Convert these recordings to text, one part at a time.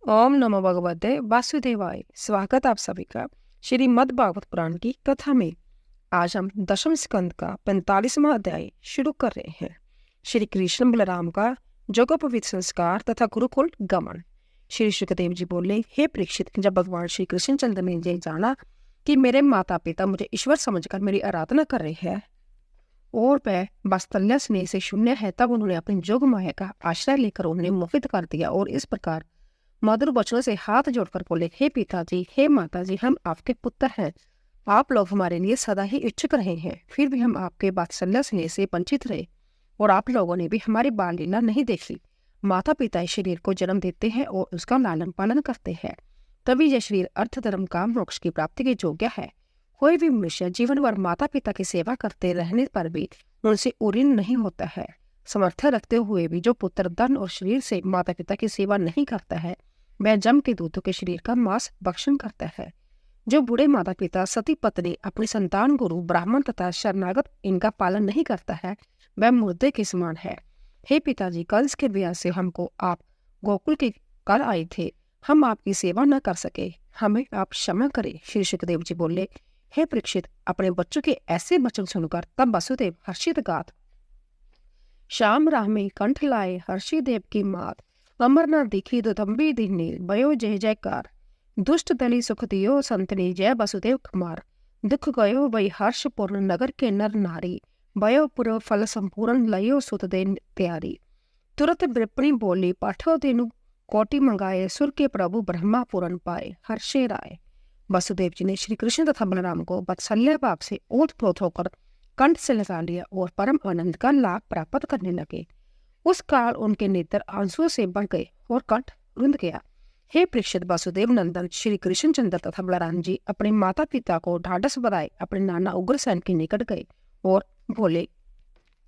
ओम नमो भगवते वासुदेवाय। स्वागत आप सभी का श्रीमद् भागवत पुराण की कथा में। आज हम दशम स्कंद का 45वां अध्याय शुरू कर रहे हैं। श्री कृष्ण बलराम का जोगोपवीत संस्कार तथा गुरुकुल गमन। श्री सुखदेव जी बोले, हे परीक्षित, जब भगवान श्री कृष्णचंद्र ने ये जाना कि मेरे माता पिता मुझे ईश्वर समझकर मेरी आराधना कर रहे हैं और वह वात्सल्य स्नेह से शून्य है, तब उन्होंने अपनी जोग माया का आश्रय लेकर उन्हें मोहित कर दिया और इस प्रकार मधुर वचनों से हाथ जोड़कर बोले, हे पिताजी, हे माताजी, हम आपके पुत्र हैं। आप लोग हमारे लिए सदा ही इच्छुक रहे हैं, फिर भी हम आपके वात्सल्य स्नेह से वंचित रहे और आप लोगों ने भी हमारी बाल लीला नहीं देखी। माता पिता इस शरीर को जन्म देते हैं और उसका लालन पालन करते हैं, तभी यह शरीर अर्थ धर्म का मोक्ष की प्राप्ति के योग्य है। कोई भी मनुष्य जीवन भर माता पिता की सेवा करते रहने पर भी उनसे उऋण नहीं होता है। समर्थ रखते हुए भी जो पुत्र धन और शरीर से माता पिता की सेवा नहीं करता है, वह जम के दूतों के शरीर का मांस भक्षण करता है। जो बूढ़े माता पिता, सती पत्नी, अपनी संतान, गुरु, ब्राह्मण तथा शरणागत इनका पालन नहीं करता है, वह मुर्दे के समान है। हे पिताजी, कंस के ब्याह से हमको आप गोकुल के कर आए थे, हम आपकी सेवा न कर सके, हमें आप क्षमा करें। श्री सुखदेव जी बोले, हे परीक्षित, अपने बच्चों के ऐसे वचन सुनकर तब वसुदेव हर्षित गात श्याम राह में कंठ लाए हर्षि देव की मात, अमर न दिखी दुदम्बी दीनी, भयो जय जयकार, दुष्ट दली सुख दियो संतनी, जय वसुदेव कुमार। दुख गयो वही हर्ष पूर्ण नगर के नर नारी, भयो पुर फल संपूर्ण, लयो सुत दे त्यारी। तुरत विप्रणी बोली, पाठो तेनु कोटि मंगाए, सुर के प्रभु ब्रह्मा पूरन पाए, हर्षे राय। वसुदेव जी ने श्री कृष्ण तथा बलराम को वात्सल्य भाव से ओतप्रोत होकर कंठ से लगा लिया और परम आनंद का लाभ प्राप्त करने लगे। उस काल उनके नेत्र आंसुओं से बढ़ गए और कंठ रुंध गया। हे परीक्षित, वसुदेव नंदन श्री कृष्णचंद्र तथा बलराम जी अपने माता पिता को ढाढ़स बधाए अपने नाना उग्रसेन के निकट गए और बोले,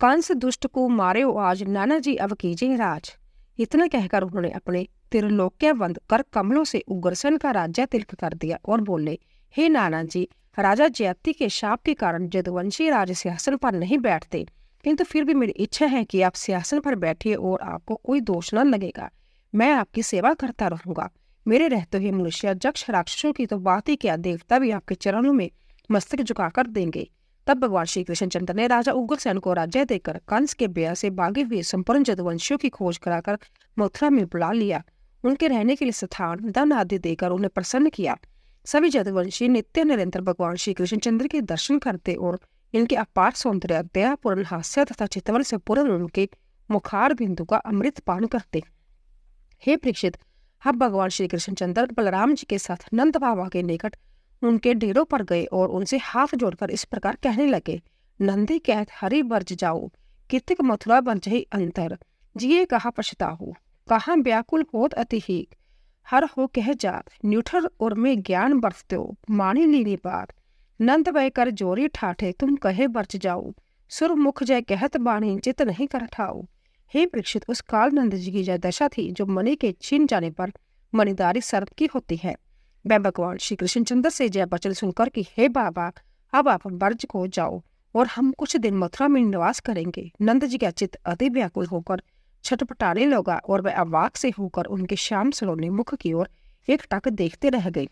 कंस दुष्ट को मारे हो आज, नाना जी अब कीजिए राज। इतना कहकर उन्होंने अपने त्रिलोक्यवंद कर कमलों से उग्रसेन का राज्य तिलक कर दिया और बोले, हे नाना जी, राजा जयति के शाप के कारण यदुवंशी राज सिंहासन पर नहीं बैठते, किंतु फिर भी मेरी इच्छा है कि आप सिंहासन पर बैठिए और आपको कोई दोष न लगेगा। मैं आपकी सेवा करता रहूंगा। मेरे रहते हुए मनुष्य, यक्ष, राक्षसों की तो बात ही क्या, देवता भी आपके चरणों में मस्तक झुकाकर देंगे। तब भगवान श्री कृष्णचंद्र ने राजा उग्रसेन को राज्य देकर कंस के ब्याह से भागे हुए संपूर्ण यदुवंशियों की खोज कराकर मथुरा में बुला लिया। उनके रहने के लिए स्थान, धन आदि देकर उन्हें प्रसन्न किया। सभी यदुवंशी नित्य निरंतर भगवान श्री कृष्णचंद्र के दर्शन करते और इनके अपार सौंदर्य, दया, पूर्ण हास्य तथा चितवन से पूर्ण उनके मुखार बिंदु का अमृत पान करते। हे परीक्षित, अब भगवान श्री कृष्णचंद्र बलराम जी के साथ नंद बाबा के निकट उनके डेरों पर गए और उनसे हाथ जोड़कर इस प्रकार कहने लगे, नंदी कहत हरि वर्ज जाओ, कितक मथुरा बंजहि अंतर, जिये कहा पछताहु, कहाँ व्याकुल होत अति ही, हर हो कह जात, न्यूठर और में ज्ञान बरतो, मानी लीनी बात, नंद वह कर जोरी ठाठे, तुम कहे बरच जाओ, सुर मुख जय कहत बाणी, चित नहीं कर ठाओ। हे परीक्षित, उस काल नंद जी की यह दशा थी जो मणि के छीन जाने पर मणिदारी सर्प की होती है। वह भगवान श्री कृष्णचंद्र से जय वचन सुनकर कि हे बाबा, अब आप ब्रज को जाओ और हम कुछ दिन मथुरा में निवास करेंगे। नंद जी का चित्त अति व्याकुल होकर छटपटाने लगा और वह अवाक से होकर उनके श्याम सलोने मुख की ओर एक टक देखते रह गए।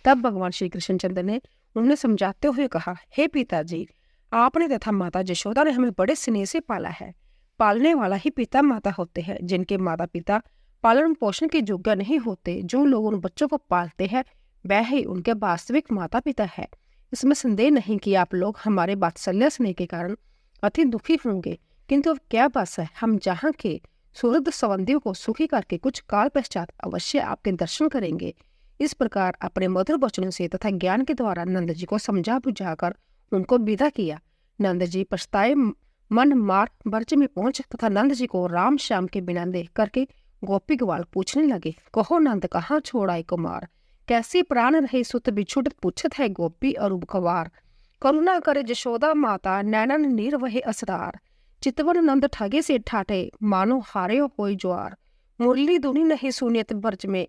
तब भगवान श्री कृष्णचंद्र ने उन्हें समझाते हुए कहा, हे पिताजी, आपने तथा माता यशोदा ने हमें बड़े स्नेह से पाला है। पालने वाला ही पिता माता होते हैं। जिनके माता पिता पालन पोषण के योग्य नहीं होते, जो लोग उन बच्चों को पालते हैं, वह ही उनके वास्तविक माता पिता है। इसमें संदेह नहीं कि आप लोग हमारे वात्सल्य स्नेह के कारण अति दुखी होंगे, किंतु अब क्या बस है, हम जहाँ के सुहृद संबंधियों को सुखी करके कुछ काल पश्चात अवश्य आपके दर्शन करेंगे। इस प्रकार अपने मधुर वचनों से तथा ज्ञान के द्वारा नंद जी को समझा बुझाकर उनको विदा किया। नंद जी पछताए मन मार ब्रज में पहुंच तथा नंद जी को राम श्याम के बिना देख करके गोपी ग्वाल पूछने लगे, कहो नंद, कहाँ छोड़ाए कुमार, कैसी प्राण रहे सुत बिछुड़, पूछत है गोपी अरूप खवार, करुणा करे यशोदा माता, नैनन नीर वहे असरार, चितवन नंद ठगे से ठाठे, मानो हारे होई ज्वार, मुरली धुनी नहीं सुनियत ब्रज में,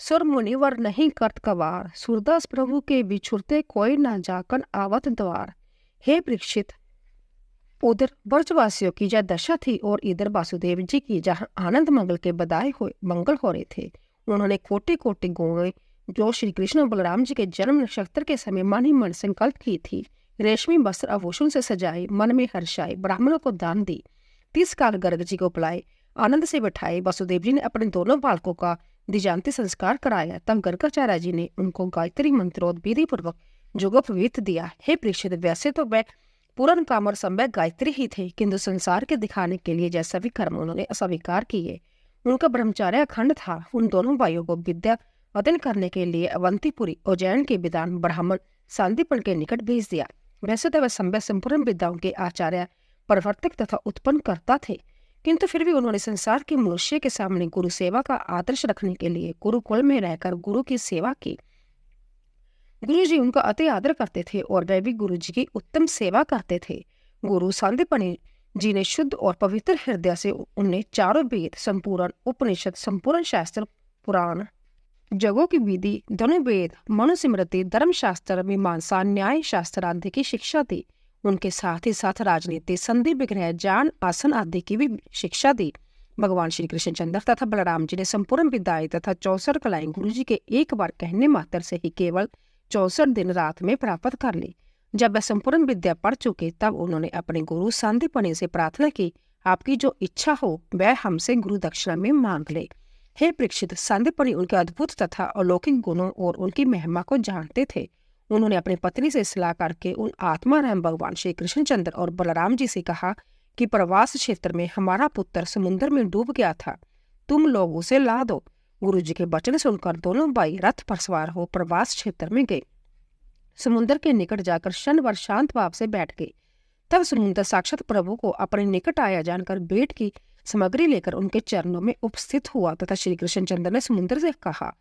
सुर मुनिवर नहीं करत कवार, सूरदास प्रभु के बिछुड़ते कोई ना जाकन आवत द्वार। हे परीक्षित, उधर ब्रजवासियों की यह दशा थी और इधर वासुदेव जी की जहाँ आनंद मंगल के बधाई मंगल हो रहे थे, उन्होंने कोटि कोटि गौएं जो श्री कृष्ण और बलराम जी के जन्म नक्षत्र के समय मन ही मन संकल्प की थी, रेशमी वस्त्र आभूषण से सजाए, मन में हर्षाए, ब्राह्मणों को दान दी। 30 काल गर्ग जी को बुलाए, आनंद से बैठाए। वसुदेव जी ने अपने दोनों बालकों का द्विजांती संस्कार कराया। तब गर्गाचार्य जी ने उनको गायत्री मंत्रोद विधि पूर्वक जुगोपवीत दिया। हे परीक्षित, वैसे तो वह पूर्ण काम और सम्यक गायत्री ही थे, किंतु संसार के दिखाने के लिए जैसा भी कर्म उन्होंने अस्वीकार किए। उनका ब्रह्मचार्य अखंड था। उन दोनों भाइयों को विद्या अध्ययन करने के लिए अवंतीपुरी उज्जैन के विद्वान ब्राह्मण सांदीपन के निकट भेज दिया। वैसे तो वह सम्यक संपूर्ण विद्याओं के आचार्य, प्रवर्तक तथा उत्पन्न करता थे, किंतु फिर भी उन्होंने संसार के मनुष्य के सामने गुरु सेवा का आदर्श रखने के लिए गुरुकुल में रहकर गुरु की सेवा की। गुरु जी उनका अति आदर करते थे और वह भी गुरु जी की उत्तम सेवा करते थे। गुरु सांदीपनि जी ने शुद्ध और पवित्र हृदय से उन्हें चारों वेद, संपूर्ण उपनिषद, संपूर्ण शास्त्र, पुराण, जगों की विधि, धनु वेद, मनुस्मृति, धर्मशास्त्र, मीमांसा, न्याय शास्त्र आदि की शिक्षा दी। उनके साथ ही साथ राजनीति, संधि विग्रह, ज्ञान, आसन आदि की भी शिक्षा दी। भगवान श्री कृष्णचंद्र तथा बलराम जी ने संपूर्ण विद्याएं तथा 64 कलाएं गुरु जी के एक बार कहने मात्र से ही केवल 64 दिन रात में प्राप्त कर ली। जब वह संपूर्ण विद्या पढ़ चुके तब उन्होंने अपने गुरु सांदीपनि से प्रार्थना की, आपकी जो इच्छा हो वह हमसे गुरु दक्षिणा में मांग ले। हे परीक्षित, सांदीपनि उनके अद्भुत तथा अलौकिक गुणों और उनकी महिमा को जानते थे। उन्होंने अपनी पत्नी से सलाह करके उन आत्माराम भगवान श्री कृष्णचंद्र और बलराम जी से कहा कि प्रवास क्षेत्र में हमारा पुत्र समुद्र में डूब गया था, तुम लोग उसे ला दो। गुरु जी के वचन सुनकर दोनों भाई रथ पर सवार हो प्रवास क्षेत्र में गए। समुद्र के निकट जाकर क्षण भर शांत भाव से बैठ गए। तब समुद्र साक्षात प्रभु को अपने निकट आया जानकर भेंट की सामग्री लेकर उनके चरणों में उपस्थित हुआ तथा श्री कृष्णचंद्र ने समुद्र से कहा,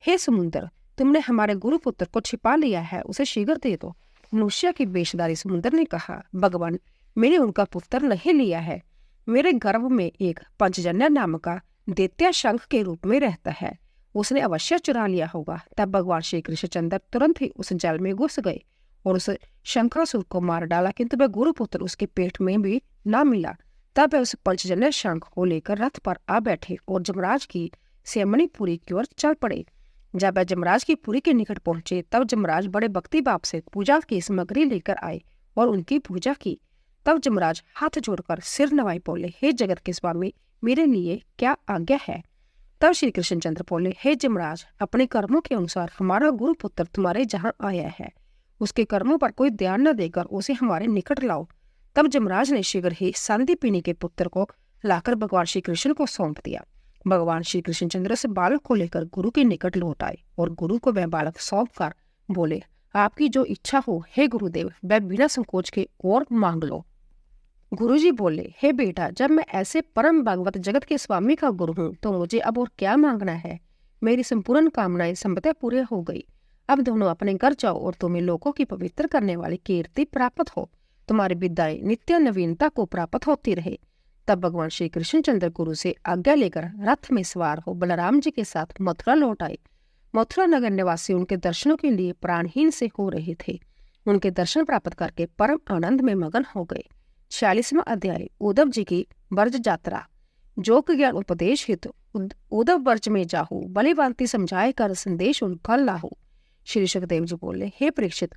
हे समुद्र, तुमने हमारे गुरु पुत्र को छिपा लिया है, उसे शीघ्र दे दो। मनुष्य की वेशधारी समुद्र ने कहा, भगवान, मैंने उनका पुत्र नहीं लिया है। मेरे गर्भ में एक पंचजन्य नाम का दैत्य शंख के रूप में रहता है, उसने अवश्य चुरा लिया होगा। तब भगवान श्री कृष्णचंद्र तुरंत ही उस जल में घुस गए और उस शंखासुर को मार डाला, किंतु वह गुरु पुत्र उसके पेट में भी ना मिला। तब वह उस पंचजन्य शंख को लेकर रथ पर आ बैठे और जमराज की सेमनीपुरी की ओर चल पड़े। जब वह जमराज की पुरी के निकट पहुंचे तब जमराज बड़े भक्ति भाव से पूजा की सामग्री लेकर आए और उनकी पूजा की। तब जमराज हाथ जोड़कर सिर नवाई बोले, हे जगत के स्वामी, मेरे लिए क्या आज्ञा है। तब श्री कृष्णचंद्र बोले, हे जमराज, अपने कर्मों के अनुसार हमारा गुरु पुत्र तुम्हारे जहाँ आया है, उसके कर्मों पर कोई ध्यान न देकर उसे हमारे निकट लाओ। तब जमराज ने शीघ्र ही सांदीपनि के पुत्र को लाकर भगवान श्री कृष्ण को सौंप दिया। भगवान श्री कृष्णचंद्र से बालक को लेकर गुरु के निकट लौट आए और गुरु को वह बालक सौंप कर बोले, आपकी जो इच्छा हो हे गुरुदेव, वह बिना संकोच के और मांग लो। गुरुजी बोले, हे बेटा, जब मैं ऐसे परम भागवत जगत के स्वामी का गुरु हूँ तो मुझे अब और क्या मांगना है। मेरी संपूर्ण कामनाएं संभवतः पूरी हो गई। अब दोनों अपने घर जाओ और तुम्हें लोगों की पवित्र करने वाली कीर्ति प्राप्त हो, तुम्हारी विद्याएं नित्य नवीनता को प्राप्त होती रहे। तब भगवान श्री कृष्णचंद्र गुरु से आज्ञा लेकर रथ में सवार हो बलराम जी के साथ मथुरा लौट आए। मथुरा नगर निवासी उनके दर्शनों के लिए प्राणहीन से हो रहे थे। उनके दर्शन प्राप्त करके परम आनंद में मगन हो गए। 46वां अध्याय, उद्धव जी की ब्रज यात्रा। योग ज्ञान उपदेश हेतु उद्धव ब्रज में जाहु, बलिभांति समझाए कर संदेश उनका लाहू। श्री सुखदेव जी बोले, हे परीक्षित,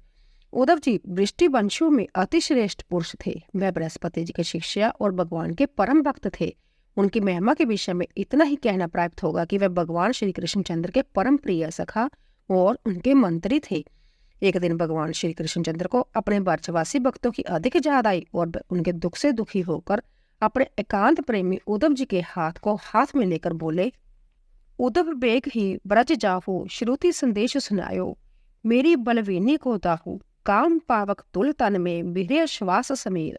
उद्धव जी वृष्टि वंशियों में अति श्रेष्ठ पुरुष थे। वह बृहस्पति जी के शिष्य और भगवान के परम भक्त थे। उनकी महिमा के विषय में इतना ही कहना प्राप्त होगा कि वह भगवान श्री कृष्णचंद्र के परम प्रिय सखा और उनके मंत्री थे। एक दिन भगवान श्री कृष्णचंद्र को अपने ब्रजवासी भक्तों की अधिक याद आई और उनके दुख से दुखी होकर अपने एकांत प्रेमी उद्धव जी के हाथ को हाथ में लेकर बोले, उद्धव बेग ही ब्रज जाहु, श्रुति संदेश सुनायो, मेरी बलवीनी को दाहू, काम पावक तुल तन में बिहरे श्वास समीर,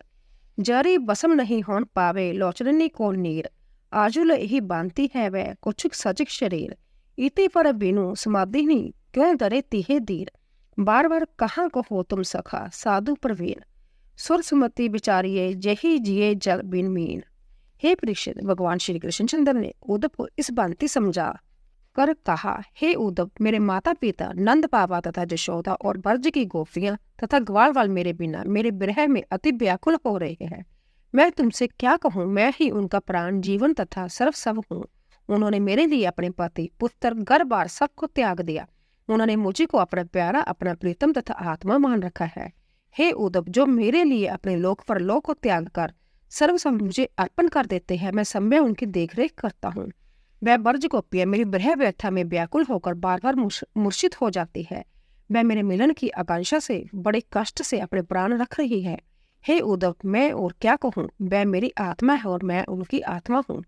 जरी बसम नहीं होन पावे लोचननी को नीर, आजुल यही बांती है वह कुछ सजग शरीर, इति पर बिनु समाधि नहीं क्यों डरे तिहे दीर, बार बार कहाँ को हो तुम सखा साधु प्रवीण, सुर सुमति विचारिये जही जिये जल बिन मीन। हे परीक्षित, भगवान श्री कृष्णचंद्र ने उद्धव को इस भांति समझा कर कहा, हे उद्धव, मेरे माता पिता नंद बाबा तथा जशोदा और ब्रज की गोपियां तथा ग्वाल वाल मेरे बिना मेरे विरह में अति व्याकुल हो रहे हैं। मैं तुमसे क्या कहूँ, मैं ही उनका प्राण, जीवन तथा सर्वस्व हूँ। उन्होंने मेरे लिए अपने पति, पुत्र, घर बार सबको त्याग दिया। उन्होंने मुझे को अपना प्यारा, अपना प्रीतम तथा आत्मा मान रखा है। हे उद्धव, जो मेरे लिए अपने लोक परलोक को त्याग कर सर्वसम मुझे अर्पण कर देते हैं, मैं समय उनकी देखरेख करता हूँ। वह बर्ज गोपियाँ मेरी ब्रह व्यथा में व्याकुल होकर बार बार मूर्छित हो जाती है। वह मेरे मिलन की आकांक्षा से बड़े कष्ट से अपने प्राण रख रही है। हे उद्धव, मैं और क्या कहूँ, वह मेरी आत्मा है और मैं उनकी आत्मा हूँ।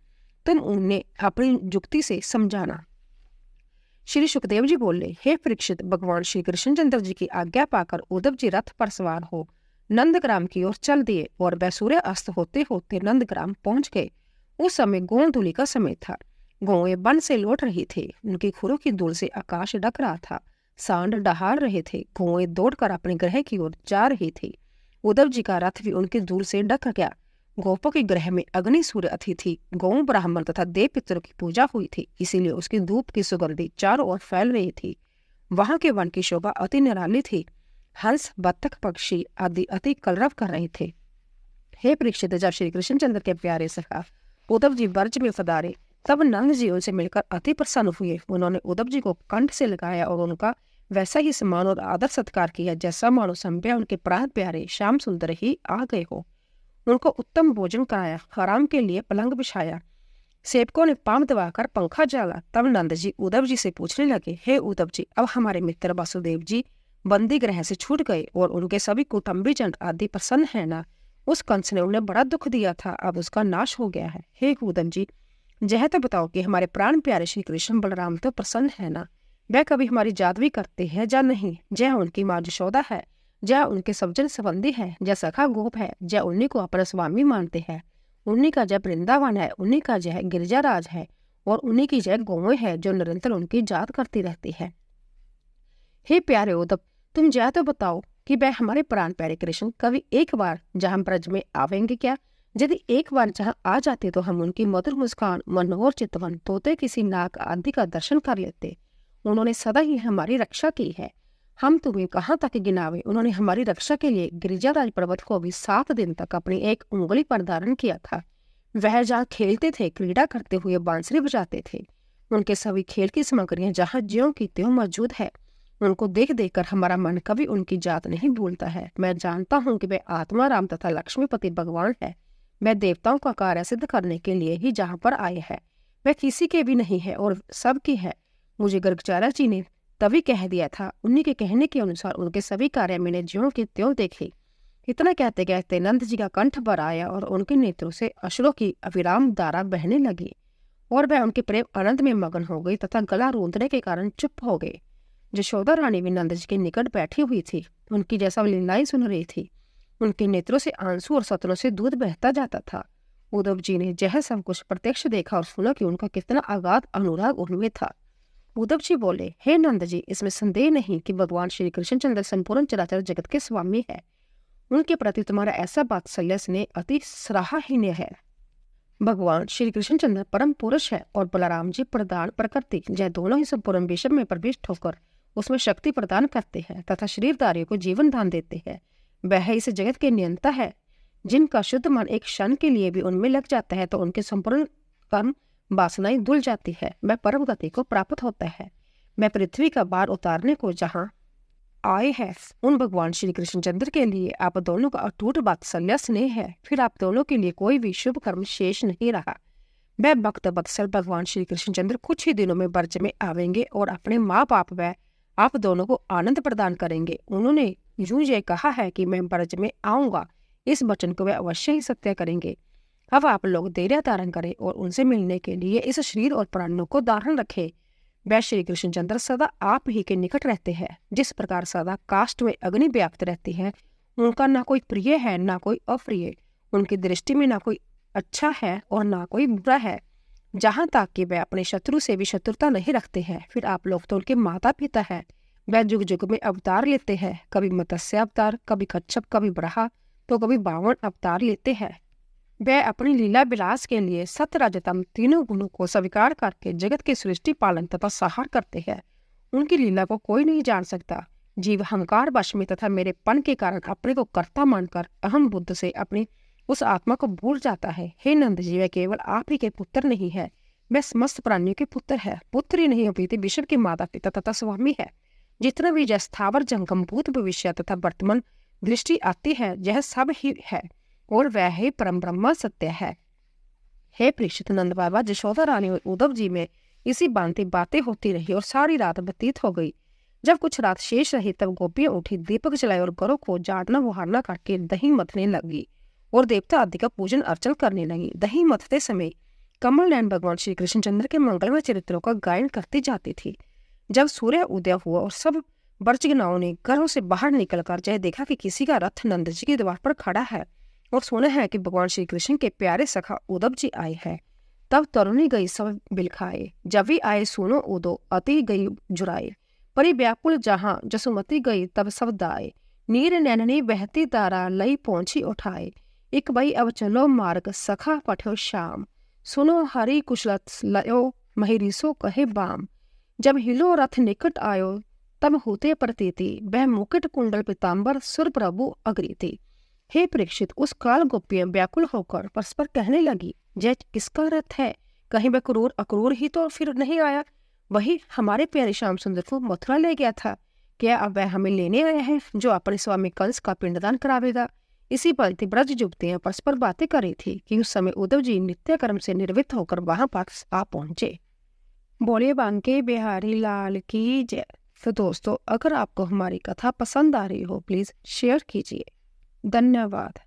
तुम उन्हें अपनी युक्ति से समझाना। श्री सुखदेव जी बोले, हे परीक्षित, भगवान श्री कृष्णचंद्र जी की आज्ञा पाकर उद्धव जी रथ पर सवार हो नंदग्राम की ओर चल दिए और वह सूर्य अस्त होते होते नंदग्राम पहुंच गए। उस समय गोधूलि का समय था। गौएं वन से लौट रही थी। उनकी खुरों की धूल से आकाश ढक रहा था। सांड डहार रहे थे। गौएं दौड़कर अपने ग्रह की ओर जा रही थी। उद्धव जी का रथ भी उनकी धूल से ढक गया। गोपों के ग्रह में अग्नि, सूर्य, अतिथि, गौ, ब्राह्मण तथा देव पितरों की पूजा हुई थी, इसीलिए उसकी धूप की सुगंधी चारों ओर फैल रही थी। वहां के वन की शोभा अति निराली थी। हंस, बत्तख, पक्षी आदि अति कलरव कर रहे थे। हे परीक्षित, जब श्री कृष्णचंद्र के प्यारे सखा उद्धव जी ब्रज में पधारे, तब नंद जी उनसे मिलकर अति प्रसन्न हुए। उन्होंने उद्धव जी को कंठ से लगाया और उनका वैसा ही सम्मान और आदर सत्कार किया जैसा मानो संभ्या उनके प्राण प्यारे श्याम सुंदर ही आ गए हो। उनको उत्तम भोजन कराया, आराम के लिए पलंग बिछाया, सेवकों ने पांव दबाकर पंखा जाला। तब नंद जी उद्धव जी से पूछने लगे, हे उद्धव जी, अब हमारे मित्र वासुदेव जी बंदी ग्रह से छूट गए और उनके सभी कुटुंबी जन आदि प्रसन्न है ना? उस कंस ने उन्हें बड़ा दुख दिया था, अब उसका नाश हो गया है। हे उद्धव जी, यह तो बताओ कि हमारे प्राण प्यारे श्री कृष्ण बलराम तो प्रसन्न है ना? वह कभी हमारी जादवी करते हैं या नहीं? जय उनकी माँ यशोदा है, जय उनके सज्जन संबंधी है, जय सखा गोप है, जय उन्हीं को अपना स्वामी मानते हैं, उन्हीं का जय वृंदावन है, उन्हीं का जय गिरिजाराज है और उन्हीं की जय गौएं है जो निरंतर उनकी याद करती रहती है। हे प्यारे उद्धव, तुम जय तो बताओ कि वह हमारे प्राण प्यारे कृष्ण कभी एक बार जहां ब्रज में आवेंगे क्या? यदि एक बार जहां आ जाते तो हम उनकी मधुर मुस्कान, मनोहर चितवन, तोते किसी नाग आदि का दर्शन कर लेते। उन्होंने सदा ही हमारी रक्षा की है। हम तुम्हें कहाँ तक गिनावे। उन्होंने हमारी रक्षा के लिए गिरिजाराज पर्वत को भी 7 दिन तक अपनी एक उंगली पर धारण किया था। वह जहाँ खेलते थे, क्रीड़ा करते हुए बांसुरी बजाते थे। उनके सभी खेल की सामग्रियां जहाँ ज्यों की त्यों मौजूद है। उनको देख देख कर हमारा मन कभी उनकी जात नहीं भूलता है। मैं जानता हूँ कि वे आत्मा राम तथा लक्ष्मीपति भगवान है। मैं देवताओं का कार्य सिद्ध करने के लिए ही जहाँ पर आए हैं। वह किसी के भी नहीं है और सबकी है। मुझे गर्गचार्य जी ने तभी कह दिया था। उन्हीं के कहने के अनुसार उनके सभी कार्य मैंने ज्यों के त्यों देखे। इतना कहते कहते नंद जी का कंठ भर आया और उनके नेत्रों से अश्रुओं की अविराम धारा बहने लगी और वह उनके प्रेम आनंद में मगन हो गई तथा गला रोंदने के कारण चुप हो गए। यशोदा रानी भी नंद जी के निकट बैठी हुई थी। उनकी जैसा लीलाएं सुन रही थी। उनके नेत्रों से आंसू और सतनों से दूध बहता जाता था। उद्धव जी ने यह सब कुछ प्रत्यक्ष देखा और सुना कि उनका कितना अगाध अनुराग उनमें था। उद्धव जी बोले, हे नंद जी, इसमें संदेह नहीं कि भगवान श्री कृष्णचंद्र संपूर्ण चराचर जगत के स्वामी है। उनके प्रति तुम्हारा ऐसा बात्सल्य स्नेह अति सराहनीय है। भगवान श्री कृष्णचंद्र परम पुरुष है और बलराम जी प्रधान प्रकृति, यह दोनों ही संपूर्ण विश्व में प्रविष्ट होकर उसमें शक्ति प्रदान करते हैं तथा शरीरधारियों को जीवन दान देते हैं। वह इस जगत के नियंता है। जिनका शुद्ध मन एक क्षण के लिए भी उनमें लग जाता है तो उनके संपूर्ण कर्म वासनाएं धुल जाती है। वह परम गति को प्राप्त होता है। मैं पृथ्वी का भार उतारने को जहाँ आए हैं उन भगवान श्री कृष्णचंद्र के लिए आप दोनों का अटूट वात्सल्य स्नेह है। फिर आप दोनों के लिए कोई भी शुभ कर्म शेष नहीं रहा। वह भक्त वत्सल भगवान श्री कृष्णचंद्र कुछ ही दिनों में ब्रज में आवेंगे और अपने माँ बाप व आप दोनों को आनंद प्रदान करेंगे। उन्होंने यूं ये कहा है कि मैं ब्रज में आऊंगा। इस वचन को वे अवश्य ही सत्य करेंगे। अब आप लोग धैर्य धारण करें और उनसे मिलने के लिए इस शरीर और प्राणों को धारण रखें। वह श्री कृष्णचंद्र सदा आप ही के निकट रहते हैं। जिस प्रकार सदा काष्ठ में अग्नि व्याप्त रहती है, उनका ना कोई प्रिय है ना कोई अप्रिय। उनकी दृष्टि में ना कोई अच्छा है और ना कोई बुरा है, जहाँ तक कि वह अपने शत्रु से भी शत्रुता नहीं रखते हैं। फिर आप लोग तो उनके माता पिता हैं। वह जुग जुग में अवतार लेते हैं, कभी मत्स्य अवतार, कभी कच्छप, कभी बराह, तो कभी बावन अवतार लेते हैं। वह अपनी लीला विलास के लिए सत्य रजतम तीनों गुणों को स्वीकार करके जगत के सृष्टि पालन तथा संहार करते हैं। उनकी लीला को कोई नहीं जान सकता। जीव अहंकार वश में तथा मेरे पन के कारण अपने को कर्ता मानकर अहम बुद्ध से अपनी उस आत्मा को भूल जाता है। हे नंद जी, वह केवल आप ही के पुत्र नहीं है, वह समस्त प्राणियों के पुत्र है, पुत्र ही नहीं अपितु विश्व के माता पिता तथा स्वामी है। जितना भी जय स्थावर जंगम भूत भविष्य तथा वर्तमान दृष्टि आती है, यह सब ही है और वह ही परम ब्रह्म सत्य है। हे परीक्षित, नंद बाबा, यशोदा रानी और उद्धव जी में इसी भांति बातें होती रही और सारी रात व्यतीत हो गई। जब कुछ रात शेष रही तब गोपियां उठी, दीपक जलाए और गौरों को झाड़ना बुहारना करके दही मथने लगी और देवता आदि का पूजन अर्चन करने लगी। दही मथते समय कमल नयन भगवान श्री कृष्णचंद्र के मंगलमय चरित्रों का गायन करती जाती थी। जब सूर्य उदय हुआ और सब ब्रजगनाओं ने घरों से बाहर निकलकर यह देखा कि किसी का रथ नंद जी के द्वार पर खड़ा है और सुना है कि भगवान श्री कृष्ण के प्यारे सखा उद्धव जी आए हैं, तब तरुणी गई सब बिलखाए। जब भी आए सुनो उदो, अति गई जुराए। परी व्याकुल जहां जसुमती गई तब सब दाए। नीर नैननी बहती तारा लई पहुंची उठाए। एक बई अब चलो मार्ग सखा पठो श्याम। सुनो हरि कुशलत लयो महिरीसो कहे बाम। जब हिलो रथ निकट आयो तब होते प्रतीति। वह मुकुट कुंडल पीताम्बर सुर प्रभु अग्रीति। हे परीक्षित, उस काल गोपियां व्याकुल होकर परस्पर कहने लगी, जय किसका रथ है? कहीं वह क्रूर अक्रूर ही तो फिर नहीं आया? वही हमारे प्यारे श्याम सुंदर को मथुरा ले गया था। क्या अब वह हमें लेने आया है जो अपने स्वामी कंस का पिंडदान करावेगा? इसी भांति ब्रज युवतियां परस्पर बातें कर रही थी कि उस समय उद्धव जी नित्य कर्म से निर्वृत्त होकर वहां पास आ पहुंचे। बोले बांके बिहारी लाल की जय। तो दोस्तों, अगर आपको हमारी कथा पसंद आ रही हो, प्लीज शेयर कीजिए। धन्यवाद।